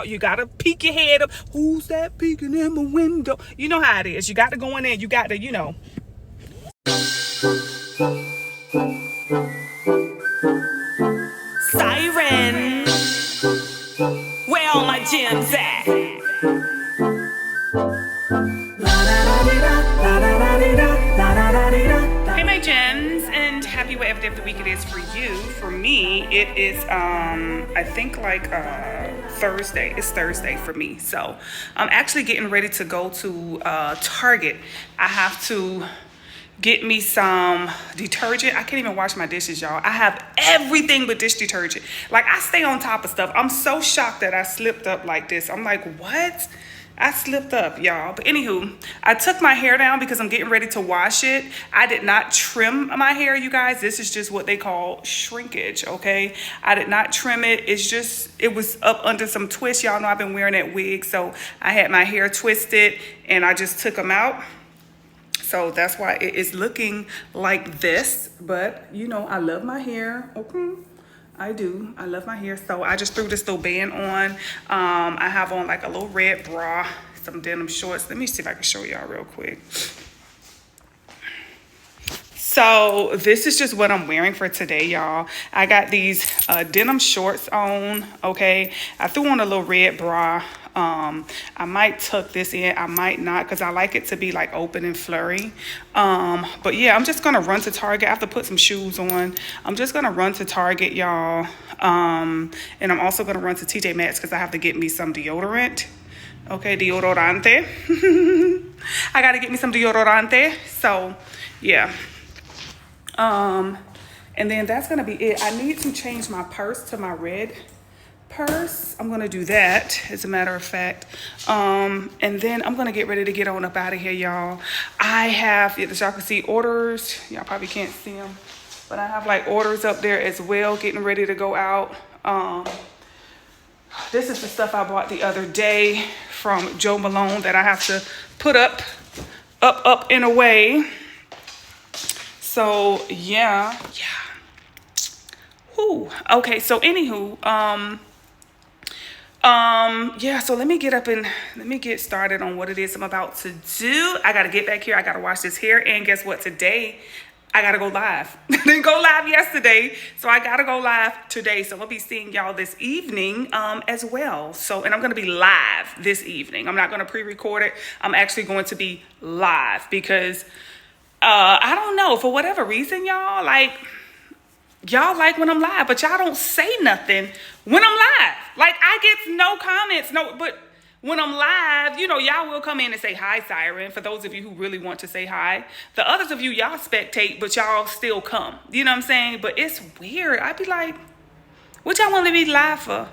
You gotta peek your head up. Who's that peeking in my window? You know how it is. You got to go in there. You got to, you know. Sighren, where all my gems at? Hey my gems, and happy whatever day of the week it is for you. For me, it is I think like Thursday. It's Thursday for me. So I'm actually getting ready to go to Target. I have to get me some detergent. I can't even wash my dishes, y'all. I have everything but dish detergent. Like, I stay on top of stuff. I'm so shocked that I slipped up like this. I'm like, what? I slipped up, y'all. But anywho, I took my hair down because I'm getting ready to wash it. I did not trim my hair, you guys. This is just what they call shrinkage, okay? I did not trim it. It's just, it was up under some twists. Y'all know I've been wearing that wig, so I had my hair twisted and I just took them out. So that's why it is looking like this. But, you know, I love my hair. Okay, I do. I love my hair. So I just threw this little band on. I have on like a little red bra, some denim shorts. Let me see if I can show y'all real quick. So this is just what I'm wearing for today, y'all. I got these denim shorts on, okay? I threw on a little red bra. I might tuck this in, I might not, because I like it to be like open and flurry. But yeah, I'm just gonna run to Target. I have to put some shoes on. I'm just gonna run to Target, y'all. And I'm also gonna run to TJ Maxx because I have to get me some deodorant. Okay, deodorante. I gotta get me some deodorante. So yeah. And then that's gonna be it. I need to change my purse to my red purse. I'm gonna do that, as a matter of fact. And then I'm gonna get ready to get on up out of here, y'all. I have, as y'all can see, orders. Y'all probably can't see them, but I have like orders up there as well, getting ready to go out. This is the stuff I bought the other day from Joe Malone that I have to put up and away. So yeah. Whew. Okay, so anywho, yeah, so let me get up and let me get started on what it is I'm about to do. I gotta get back here. I gotta wash this hair, and guess what? Today I gotta go live. I didn't go live yesterday, so I gotta go live today. So I'll be seeing y'all this evening as well. So, and I'm gonna be live this evening. I'm not gonna pre-record it. I'm actually going to be live because I don't know, for whatever reason, y'all like when I'm live, but y'all don't say nothing when I'm live. Like, I get no comments, but when I'm live, you know, y'all will come in and say hi, Sighren, for those of you who really want to say hi. The others of you, y'all spectate, but y'all still come. You know what I'm saying? But it's weird. I'd be like, what y'all want to be live for?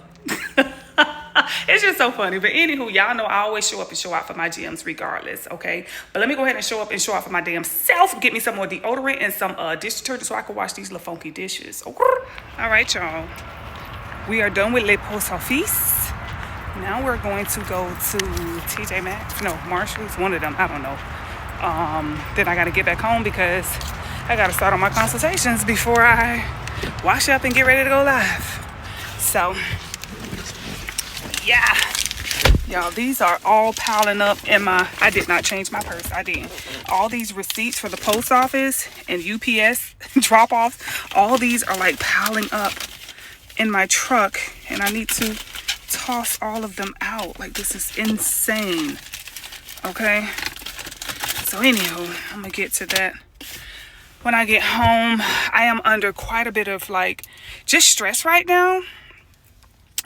It's just so funny. But anywho, y'all know I always show up and show out for my gems regardless, okay? But let me go ahead and show up and show out for my damn self. Get me some more deodorant and some dish detergent so I can wash these little funky dishes. Okay? All right, y'all. We are done with Le Post Office. Now we're going to go to TJ Maxx. No, Marshall's. One of them. I don't know. Then I got to get back home because I got to start on my consultations before I wash up and get ready to go live. So yeah, y'all, these are all piling up in my, I did not change my purse. I didn't. All these receipts for the post office and UPS drop-offs, all these are like piling up in my truck, and I need to toss all of them out. Like, this is insane. Okay, so anyhow, I'm gonna get to that when I get home. I am under quite a bit of like just stress right now,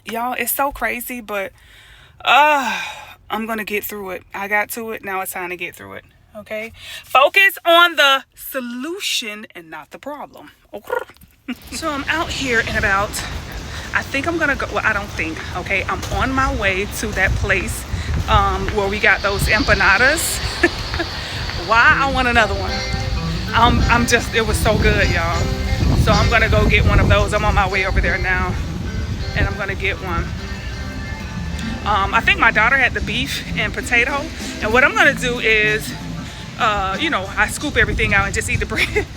y'all. It's so crazy, but I'm gonna get through it. I got to it. Now it's time to get through it. Okay, focus on the solution and not the problem. Okay. So I'm out here and about. I think I'm gonna go, well, I don't think, okay, I'm on my way to that place where we got those empanadas. Why I want another one. I'm just, it was so good, y'all. So I'm gonna go get one of those. I'm on my way over there now, and I'm gonna get one. I think my daughter had the beef and potato, and what I'm gonna do is, you know, I scoop everything out and just eat the bread.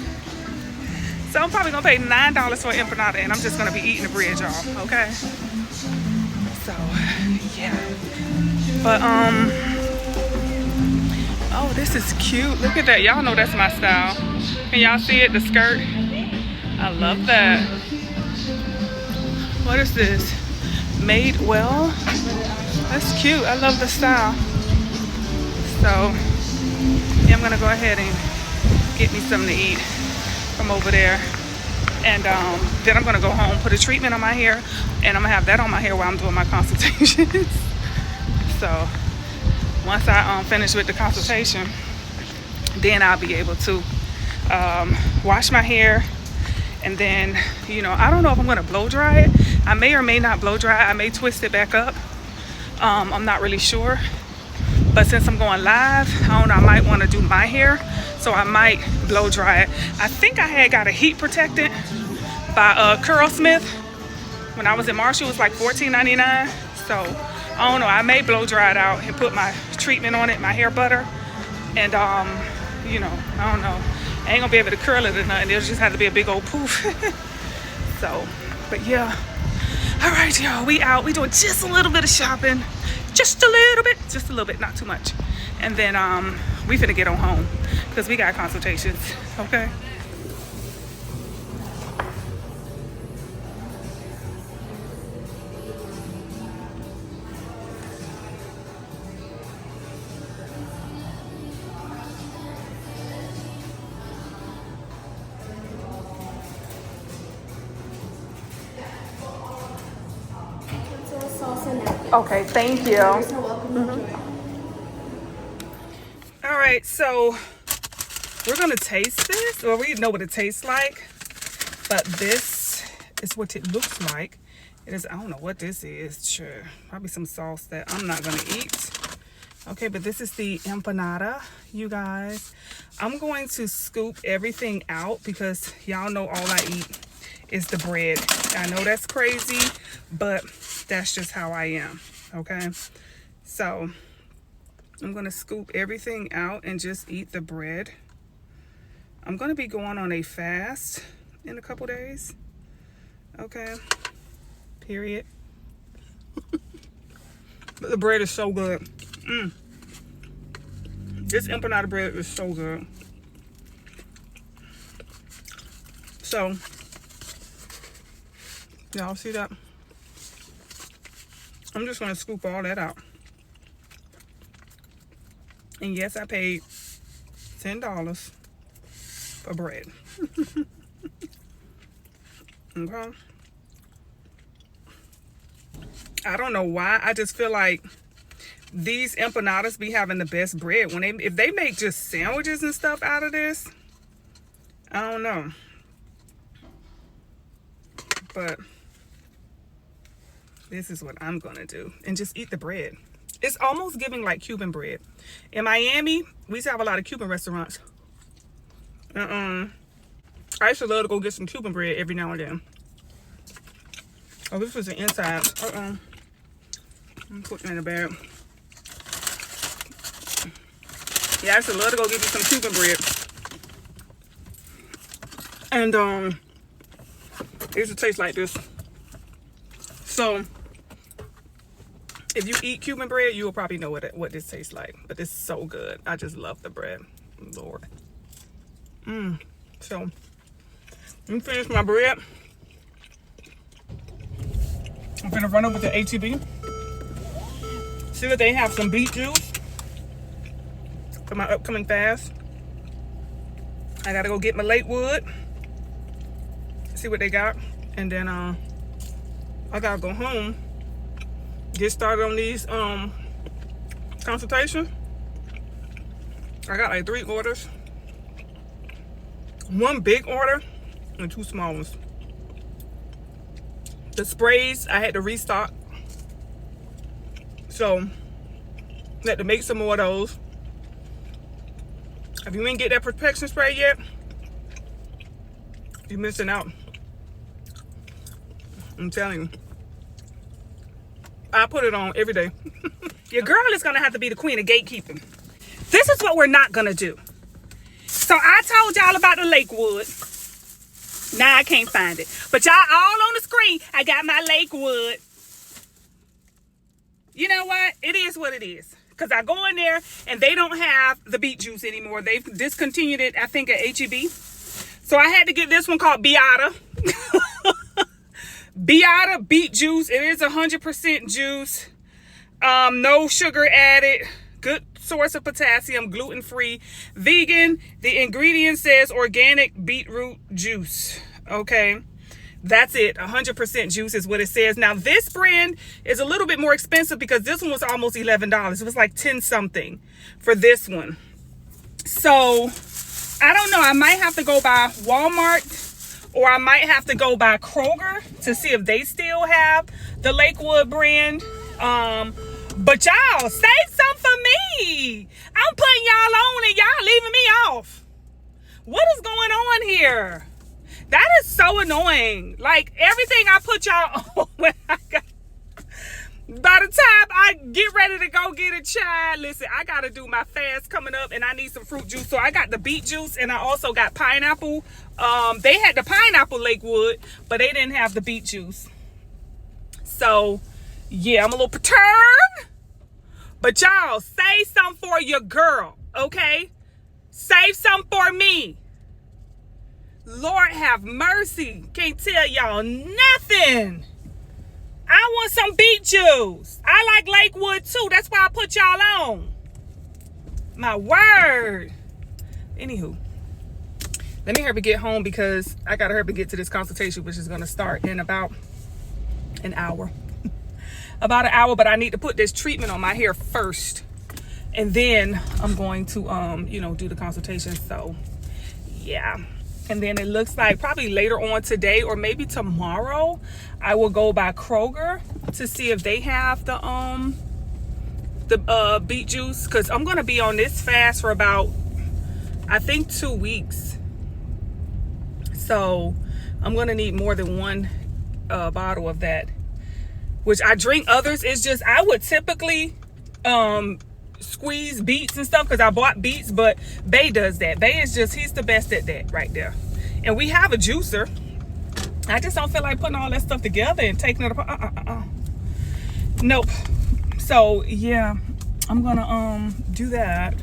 So I'm probably gonna pay $9 for an empanada, and I'm just gonna be eating the bread, y'all, okay? So, Yeah. But oh, this is cute. Look at that. Y'all know that's my style. Can y'all see it? The skirt. I love that. What is this? Made well. That's cute. I love the style. So yeah, I'm gonna go ahead and get me something to eat from over there. And then I'm gonna go home, put a treatment on my hair, and I'm gonna have that on my hair while I'm doing my consultations. So once I finish with the consultation, then I'll be able to wash my hair. And then, you know, I don't know if I'm gonna blow dry it. I may or may not blow dry it. I may twist it back up. I'm not really sure. But since I'm going live, I don't know, I might want to do my hair. So I might blow dry it. I think I had got a heat protectant by Curlsmith. When I was in Marshall, it was like $14.99. So I don't know, I may blow dry it out and put my treatment on it, my hair butter. And you know, I don't know. I ain't gonna be able to curl it or nothing. It'll just have to be a big old poof. So, but yeah. All right, y'all, we out. We doing just a little bit of shopping. Just a little bit, not too much. And then we finna get on home because we got consultations, okay? Okay, thank you. All right, so we're gonna taste this. Well, we know what it tastes like, but this is what it looks like. It is, I don't know what this is. Sure, probably some sauce that I'm not gonna eat. Okay, but this is the empanada, you guys. I'm going to scoop everything out because y'all know all I eat is the bread. I know that's crazy, but that's just how I am, okay? So I'm gonna scoop everything out and just eat the bread. I'm gonna be going on a fast in a couple days, okay? Period. But the bread is so good. This empanada bread is so good. So, y'all see that? I'm just gonna scoop all that out. And yes, I paid $10 for bread. Okay. I don't know why. I just feel like these empanadas be having the best bread. When if they make just sandwiches and stuff out of this, I don't know. But this is what I'm gonna do and just eat the bread. It's almost giving like Cuban bread. In Miami, we used to have a lot of Cuban restaurants. I used to love to go get some Cuban bread every now and then. Oh, this was the inside. I'm putting it in the bag. Yeah, I used to love to go get me some Cuban bread. And it used to taste like this. So if you eat Cuban bread, you will probably know what this tastes like. But it's so good. I just love the bread. Lord. So let me finish my bread. I'm gonna run over to H-E-B. See that they have some beet juice for my upcoming fast. I gotta go get my Lakewood. See what they got. And then I gotta go home. Get started on these consultations. I got like 3 orders. 1 big order and 2 small ones. The sprays I had to restock. So I had to make some more of those. If you ain't get that protection spray yet, you're missing out. I'm telling you. I put it on every day. Your girl is gonna have to be the queen of gatekeeping. This is what we're not gonna do. So I told y'all about the Lakewood. Now I can't find it. But y'all all on the screen, I got my Lakewood. You know what? It is what it is. Because I go in there and they don't have the beet juice anymore. They've discontinued it, I think, at HEB. So I had to get this one called Beata. Beata beet juice. It is 100% juice. No sugar added. Good source of potassium. Gluten-free. Vegan. The ingredient says organic beetroot juice. Okay. That's it. 100% juice is what it says. Now, this brand is a little bit more expensive because this one was almost $11. It was like 10 something for this one. So, I don't know. I might have to go by Walmart or I might have to go by Kroger to see if they still have the Lakewood brand. But y'all, save some for me. I'm putting y'all on and y'all leaving me off. What is going on here? That is so annoying. Like, everything I put y'all on when I got... By the time I get ready to go get a child, listen, I got to do my fast coming up and I need some fruit juice. So I got the beet juice and I also got pineapple. They had the pineapple Lakewood, but they didn't have the beet juice. So, yeah, I'm a little perturbed. But y'all, save some for your girl, okay? Save some for me. Lord have mercy. Can't tell y'all nothing. I want some beet juice. I like Lakewood too. That's why I put y'all on. My word. Anywho, let me hurry to get home because I gotta hurry to get to this consultation, which is gonna start in about an hour. About an hour, but I need to put this treatment on my hair first. And then I'm going to do the consultation. So yeah. And then it looks like probably later on today or maybe tomorrow, I will go by Kroger to see if they have the beet juice. Because I'm going to be on this fast for about, I think, 2 weeks. So I'm going to need more than one bottle of that. Which I drink others. It's just, I would typically squeeze beets and stuff because I bought beets, but Bay does that. Bay is just, he's the best at that right there. And we have a juicer. I just don't feel like putting all that stuff together and taking it apart. Nope. So yeah, I'm gonna do that.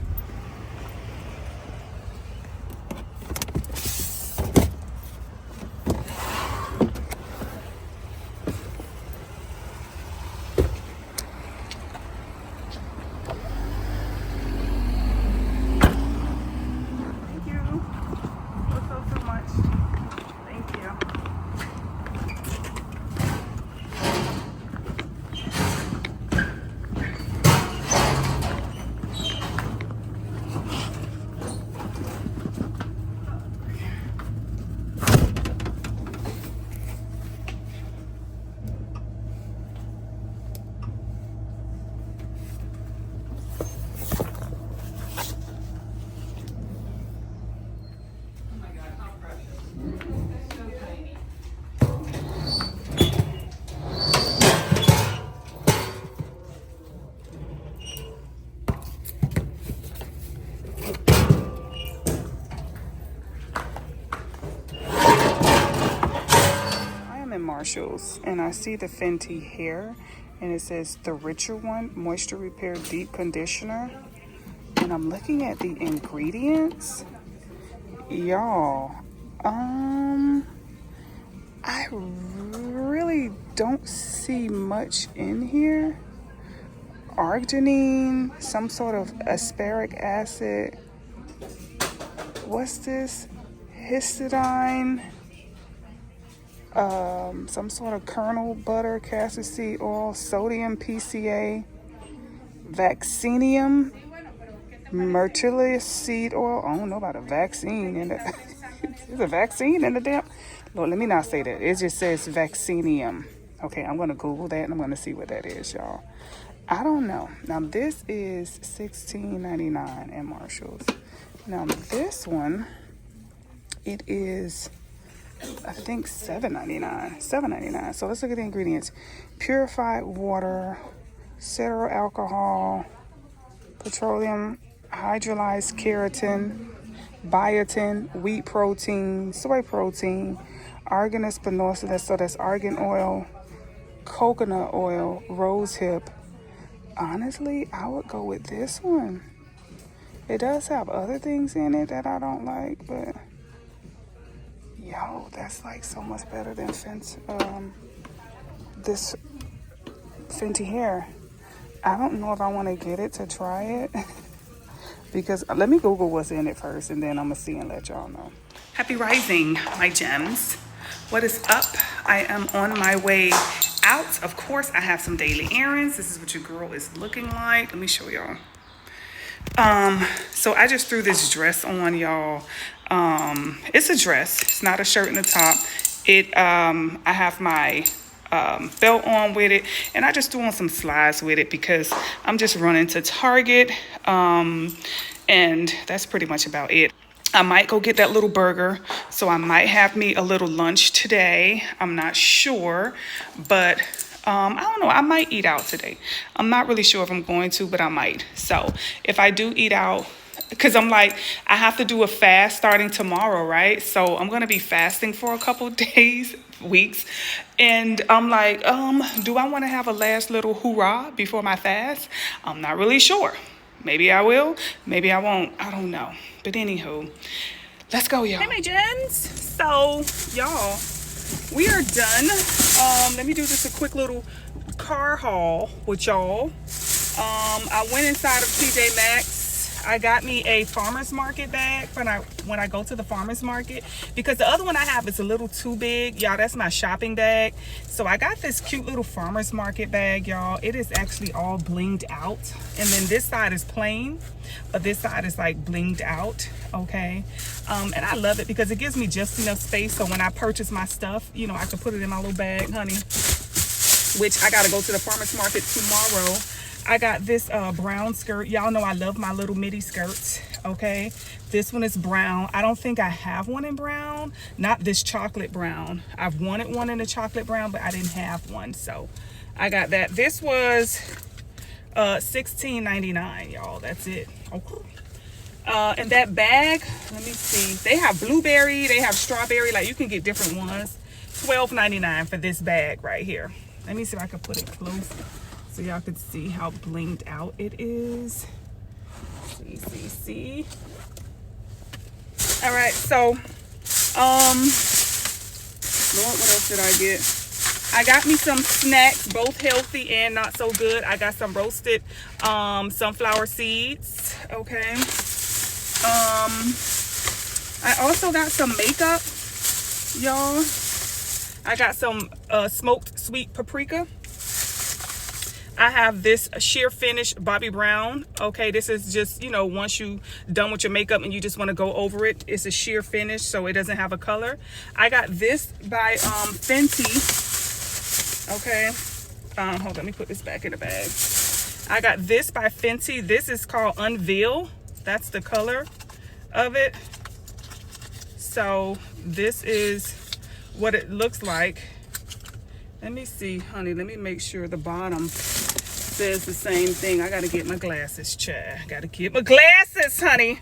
Marshalls and I see the Fenty hair and it says the richer one, moisture repair deep conditioner, and I'm looking at the ingredients. Y'all, I really don't see much in here. Arginine, some sort of asparic acid, what's this, histidine, some sort of kernel butter, castor seed oil, sodium PCA, vaccinium, myrtillus seed oil. I don't know about a vaccine in the there's a vaccine in the damn. Lord, let me not say that. It just says vaccinium. Okay, I'm gonna Google that and I'm gonna see what that is, y'all. I don't know. Now this is $16.99 at Marshalls. Now this one, it is, I think $7.99. So let's look at the ingredients. Purified water, cereal alcohol, petroleum hydrolyzed keratin, biotin, wheat protein, soy protein, argan espinosa, so that's argan oil, coconut oil, rose hip, honestly, I would go with this one. It does have other things in it that I don't like, but yo, that's like so much better than this Fenty hair. I don't know if I want to get it to try it because let me Google what's in it first, and then I'm gonna see and let y'all know. Happy rising, my gems. What is up? I am on my way out. Of course, I have some daily errands. This is what your girl is looking like. Let me show y'all. So I just threw this dress on, y'all. It's a dress. It's not a shirt in the top. I have my belt on with it, and I just threw on some slides with it because I'm just running to Target. And that's pretty much about it. I might go get that little burger, so I might have me a little lunch today. I'm not sure, but I don't know. I might eat out today. I'm not really sure if I'm going to, but I might. So if I do eat out, because I'm like, I have to do a fast starting tomorrow, right? So I'm going to be fasting for a couple days, weeks. And I'm like, do I want to have a last little hoorah before my fast? I'm not really sure. Maybe I will, maybe I won't. I don't know. But anywho, let's go, y'all. Hey, my gens. So, y'all, we are done. Let me do just a quick little car haul with y'all. I went inside of TJ Maxx. I got me a farmer's market bag when I go to the farmer's market, because the other one I have is a little too big, y'all. That's my shopping bag. So I got this cute little farmer's market bag, y'all. It is actually all blinged out, and then this side is plain, but this side is like blinged out, okay? And I love it because it gives me just enough space so when I purchase my stuff, you know, I can put it in my little bag, honey, which I gotta go to the farmer's market tomorrow. I got this brown skirt. Y'all know I love my little midi skirts, okay? This one is brown. I don't think I have one in brown. Not this chocolate brown. I've wanted one in the chocolate brown, but I didn't have one, so I got that. This was $16.99, y'all. That's it. Okay. And that bag, let me see. They have blueberry. They have strawberry. Like, you can get different ones. $12.99 for this bag right here. Let me see if I can put it close, so y'all can see how blinged out it is. See. All right, so, Lord, what else did I get? I got me some snacks, both healthy and not so good. I got some roasted sunflower seeds, okay? I also got some makeup, y'all. I got some smoked sweet paprika. I have this sheer finish Bobbi Brown. Okay, this is just, you know, once you done with your makeup and you just want to go over it, it's a sheer finish, so it doesn't have a color. I got this by Fenty. Okay, hold on, let me put this back in the bag. I got this by Fenty. This is called Unveil. That's the color of it. So this is what it looks like. Let me see, honey. Let me make sure the bottom says the same thing. I gotta get my glasses, child. Gotta get my glasses, honey.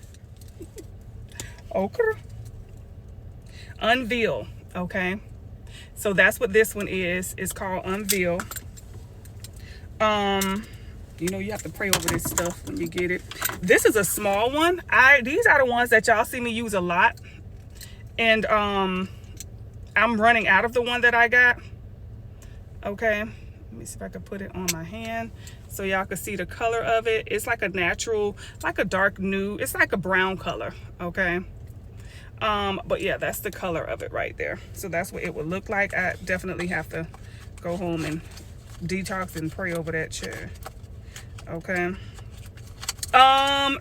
Okay. Unveil. Okay. So that's what this one is. It's called Unveil. You know, you have to pray over this stuff when you get it. This is a small one. These are the ones that y'all see me use a lot. And I'm running out of the one that I got. Okay, let me see if I can put it on my hand so y'all can see the color of it. It's like a natural, like a dark nude. It's like a brown color, okay? But yeah, that's the color of it right there. So that's what it would look like. I definitely have to go home and detox and pray over that chair, okay?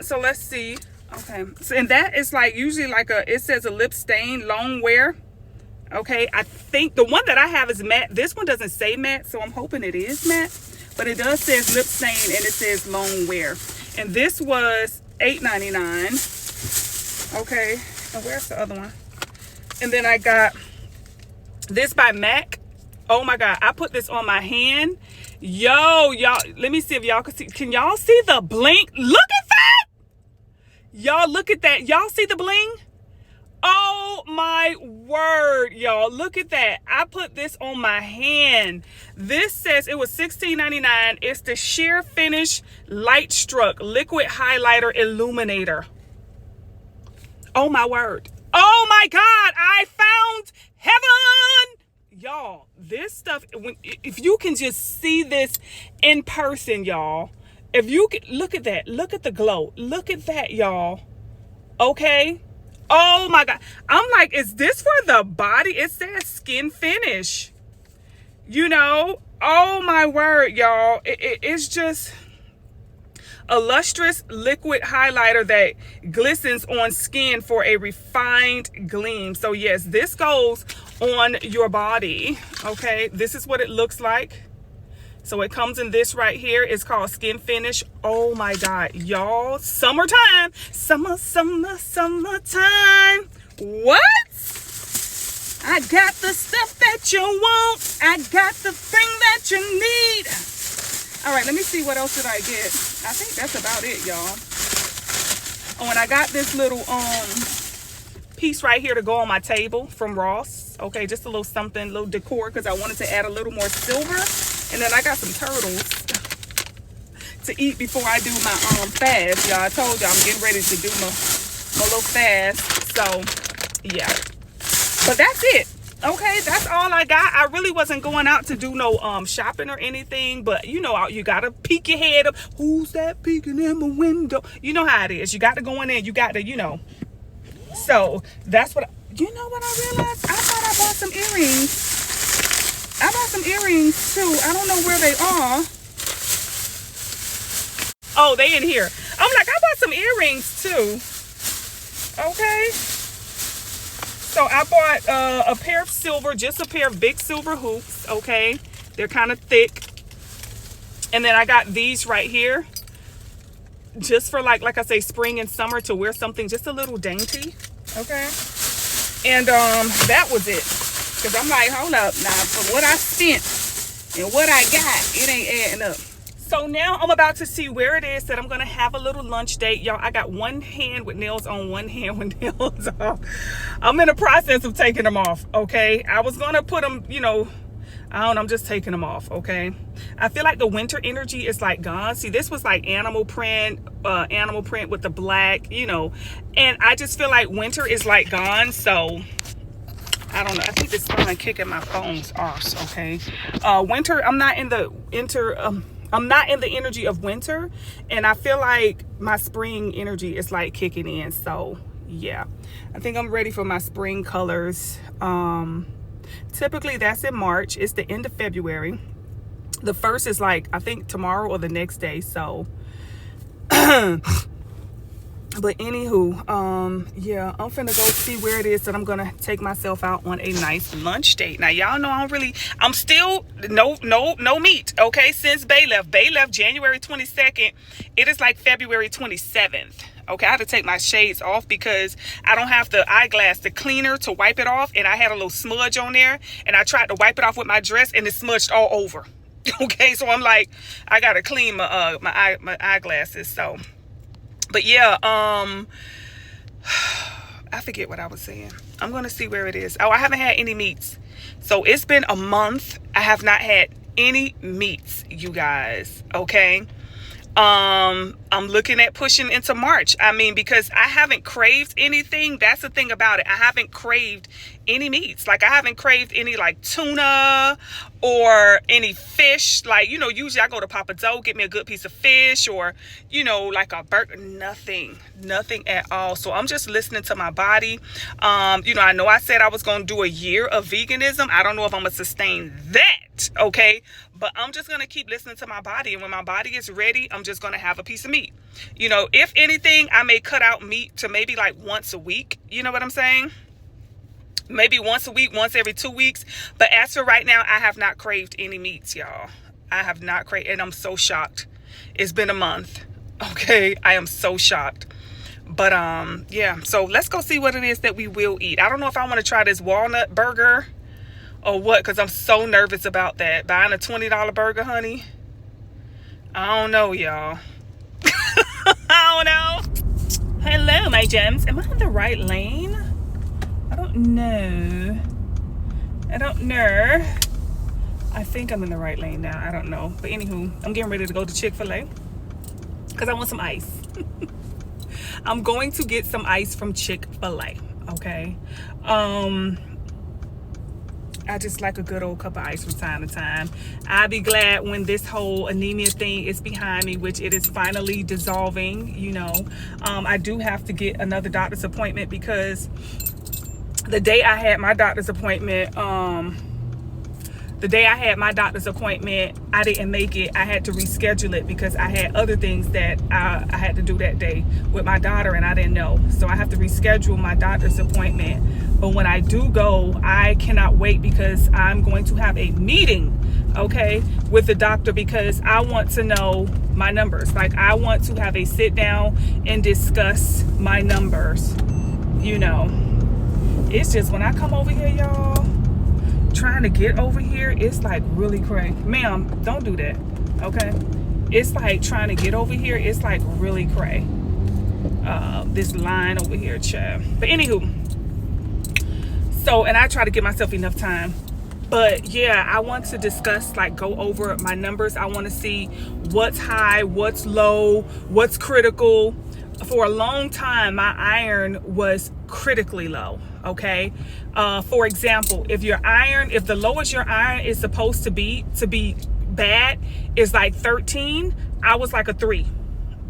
So let's see. Okay, so, and that is like usually like it says a lip stain, long wear. Okay, I think the one that I have is matte. This one doesn't say matte, so I'm hoping it is matte. But it does say lip stain, and it says long wear. And this was $8.99. Okay, and where's the other one? And then I got this by MAC. Oh my God, I put this on my hand. Yo, y'all, let me see if y'all can see. Can y'all see the bling? Look at that! Y'all look at that. Y'all see the bling? Oh my word, y'all. Look at that. I put this on my hand. This says it was $16.99. It's the Sheer Finish Light Struck Liquid Highlighter Illuminator. Oh my word. Oh my God. I found heaven. Y'all, this stuff, if you can just see this in person, y'all. If you can, look at that. Look at the glow. Look at that, y'all. Okay. Oh my God. I'm like, is this for the body? It says skin finish. You know, oh my word, y'all. It's just a lustrous liquid highlighter that glistens on skin for a refined gleam. So yes, this goes on your body. Okay, this is what it looks like. So it comes in this right here. It's called Skin Finish. Oh my God, y'all. Summertime. Summertime. What? I got the stuff that you want. I got the thing that you need. All right, let me see what else did I get. I think that's about it, y'all. Oh, and I got this little piece right here to go on my table from Ross. Okay, just a little something, little decor, because I wanted to add a little more silver. And then I got some turtles to eat before I do my fast, y'all. I told y'all I'm getting ready to do my little fast. So yeah, but that's it. Okay, that's all I got. I really wasn't going out to do no shopping or anything, but you know, you gotta peek your head up. Who's that peeking in my window? You know how it is. You got to go in there. You got to, you know. So that's what. You know what I realized? I thought I bought some earrings. I bought some earrings too. I don't know where they are. Oh, they in here. I'm like, I bought some earrings too. Okay. So I bought a pair of silver, just a pair of big silver hoops. Okay. They're kind of thick. And then I got these right here. Just for like I say, spring and summer, to wear something just a little dainty. Okay. And that was it. Because I'm like, hold up now, for what I spent and what I got, it ain't adding up. So now I'm about to see where it is that I'm going to have a little lunch date. Y'all, I got one hand with nails on, one hand with nails off. I'm in the process of taking them off, okay? I was going to put them, you know, I don't know, I'm just taking them off, okay? I feel like the winter energy is like gone. See, this was like animal print with the black, you know. And I just feel like winter is like gone, so I don't know. I think this phone kicking my phone's off. Okay. Winter. I'm not in the energy of winter, and I feel like my spring energy is like kicking in. So yeah, I think I'm ready for my spring colors. Typically that's in March. It's the end of February. The first is like, I think tomorrow or the next day. So. But anywho, yeah, I'm finna go see where it is that I'm gonna take myself out on a nice lunch date. Now, y'all know I'm still no meat, okay, since Bay left. Bay left January 22nd. It is like February 27th. Okay, I had to take my shades off because I don't have the eyeglass, the cleaner to wipe it off. And I had a little smudge on there, and I tried to wipe it off with my dress, and it smudged all over. Okay, so I'm like, I gotta clean my eyeglasses, so. But yeah, I forget what I was saying. I'm going to see where it is. Oh, I haven't had any meats. So it's been a month. I have not had any meats, you guys. Okay. I'm looking at pushing into March. I mean, because I haven't craved anything. That's the thing about it. I haven't craved any meats. Like, I haven't craved any like tuna or any fish. Like, you know, usually I go to Papa Doe, get me a good piece of fish, or, you know, like a burger. Nothing at all. So I'm just listening to my body. You know I said I was going to do a year of veganism. I don't know if I'm going to sustain that. Okay. But I'm just going to keep listening to my body. And when my body is ready, I'm just going to have a piece of meat. You know, if anything, I may cut out meat to maybe like once a week. You know what I'm saying? Maybe once a week, once every 2 weeks. But as for right now, I have not craved any meats, y'all. I have not craved. And I'm so shocked. It's been a month. Okay. I am so shocked. But yeah. So let's go see what it is that we will eat. I don't know if I want to try this walnut burger or what, because I'm so nervous about that. Buying a $20 burger, honey. I don't know, y'all. I don't know. Hello, my gems. Am I in the right lane? don't know. I think I'm in the right lane now. I don't know. But anywho, I'm getting ready to go to Chick-fil-A because I want some ice. I'm going to get some ice from Chick-fil-A. Okay. I just like a good old cup of ice from time to time. I'll be glad when this whole anemia thing is behind me, which it is finally dissolving, you know. I do have to get another doctor's appointment because the day I had my doctor's appointment, I didn't make it. I had to reschedule it because I had other things that I had to do that day with my daughter and I didn't know. So I have to reschedule my doctor's appointment. But when I do go, I cannot wait because I'm going to have a meeting, okay, with the doctor because I want to know my numbers. Like, I want to have a sit down and discuss my numbers, you know. It's just when I come over here, y'all, trying to get over here, it's like really crazy. Ma'am, don't do that, okay? It's like trying to get over here, it's like really crazy. This line over here, child. But anywho, so, and I try to give myself enough time. But yeah, I want to discuss, like, go over my numbers. I want to see what's high, what's low, what's critical. For a long time, my iron was critically low, okay? For example, if the lowest your iron is supposed to be bad is like 13, I was like a 3.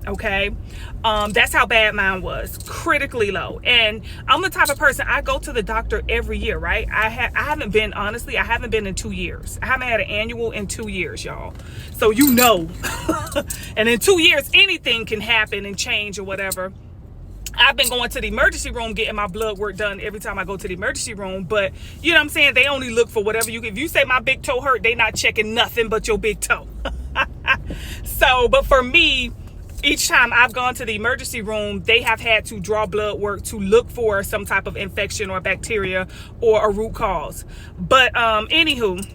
Okay, that's how bad mine was, critically low. And I'm the type of person, I go to the doctor every year, right? I haven't been in 2 years. I haven't had an annual in 2 years, y'all. So you know, and in 2 years, anything can happen and change or whatever. I've been going to the emergency room getting my blood work done every time I go to the emergency room. But you know what I'm saying? They only look for whatever if you say my big toe hurt, they not checking nothing but your big toe. So, but for me, each time I've gone to the emergency room, they have had to draw blood work to look for some type of infection or bacteria or a root cause. But anywho,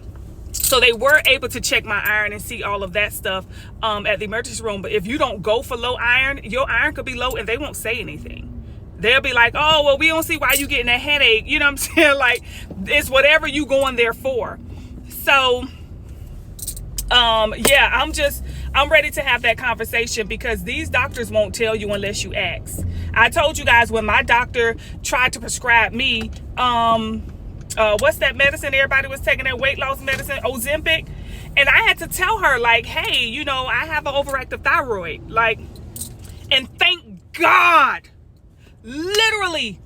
so they were able to check my iron and see all of that stuff at the emergency room. But if you don't go for low iron, your iron could be low and they won't say anything. They'll be like, oh, well, we don't see why you getting that headache. You know what I'm saying? Like, it's whatever you going there for. So, yeah, I'm ready to have that conversation because these doctors won't tell you unless you ask. I told you guys when my doctor tried to prescribe me, what's that medicine everybody was taking, that weight loss medicine, Ozempic? And I had to tell her, like, hey, you know, I have an overactive thyroid. Like, and thank God, literally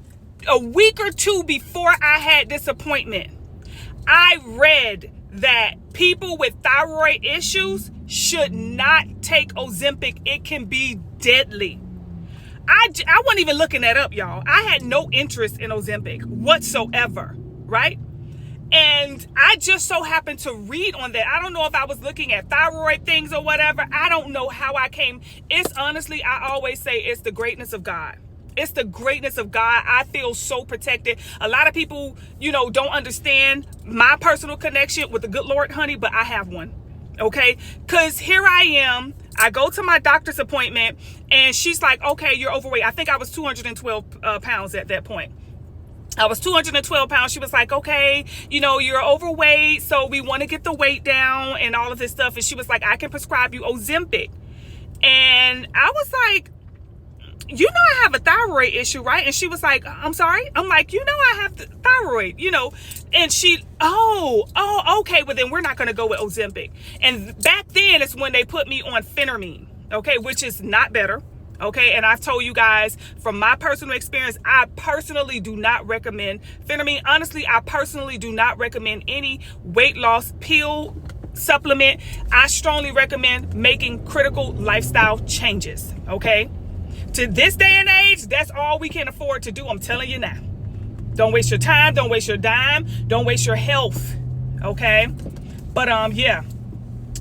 a week or two before I had this appointment, I read that people with thyroid issues should not take Ozempic. It can be deadly. I wasn't even looking that up, y'all. I had no interest in Ozempic whatsoever, right? And I just so happened to read on that. I don't know if I was looking at thyroid things or whatever. I don't know how I came. It's honestly, I always say it's the greatness of God. It's the greatness of God. I feel so protected. A lot of people, you know, don't understand my personal connection with the good Lord, honey, but I have one. Okay, because here I am. I go to my doctor's appointment and she's like, okay, you're overweight. I think I was 212 pounds at that point. I was 212 pounds. She was like, okay, you know, you're overweight, so we want to get the weight down and all of this stuff. And she was like, I can prescribe you Ozempic. And I was like, you know, I have a thyroid issue, right? And she was like, I'm sorry. I'm like, you know, I have the thyroid, you know. And she, okay, well then we're not going to go with Ozempic. And back then it's when they put me on phentermine, okay, which is not better. Okay, and I've told you guys from my personal experience, I personally do not recommend phentermine. Honestly, I personally do not recommend any weight loss pill supplement. I strongly recommend making critical lifestyle changes, okay? To this day and age, that's all we can afford to do. I'm telling you now. Don't waste your time. Don't waste your dime. Don't waste your health. Okay? But, yeah.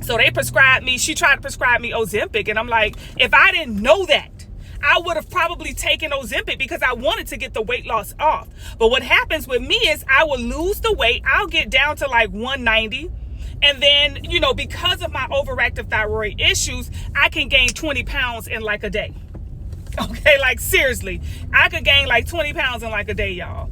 So they prescribed me. She tried to prescribe me Ozempic. And I'm like, if I didn't know that, I would have probably taken Ozempic because I wanted to get the weight loss off. But what happens with me is I will lose the weight. I'll get down to like 190. And then, you know, because of my overactive thyroid issues, I can gain 20 pounds in like a day. Okay, like seriously, I could gain like 20 pounds in like a day, y'all.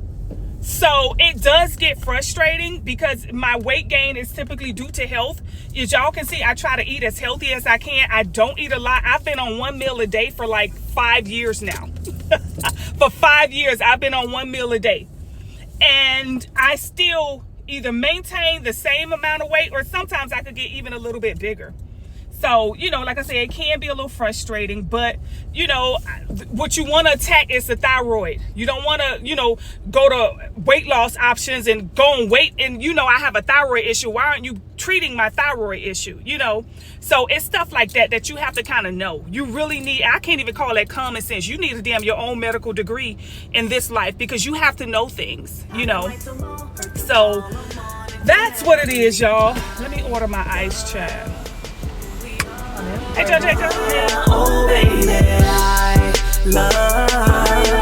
So it does get frustrating because my weight gain is typically due to health. As y'all can see, I try to eat as healthy as I can. I don't eat a lot. I've been on 1 meal a day for like 5 years now. For 5 years, I've been on 1 meal a day. And I still either maintain the same amount of weight, or sometimes I could get even a little bit bigger. So, you know, like I said, it can be a little frustrating, but, you know, what you want to attack is the thyroid. You don't want to, you know, go to weight loss options and go on weight. And, you know, I have a thyroid issue. Why aren't you treating my thyroid issue? You know, so it's stuff like that that you have to kind of know. You really need, I can't even call that common sense. You need your own medical degree in this life, because you have to know things, you know. So that's what it is, y'all. Let me order my ice, child. Hey, Jacob. Oh, baby, I love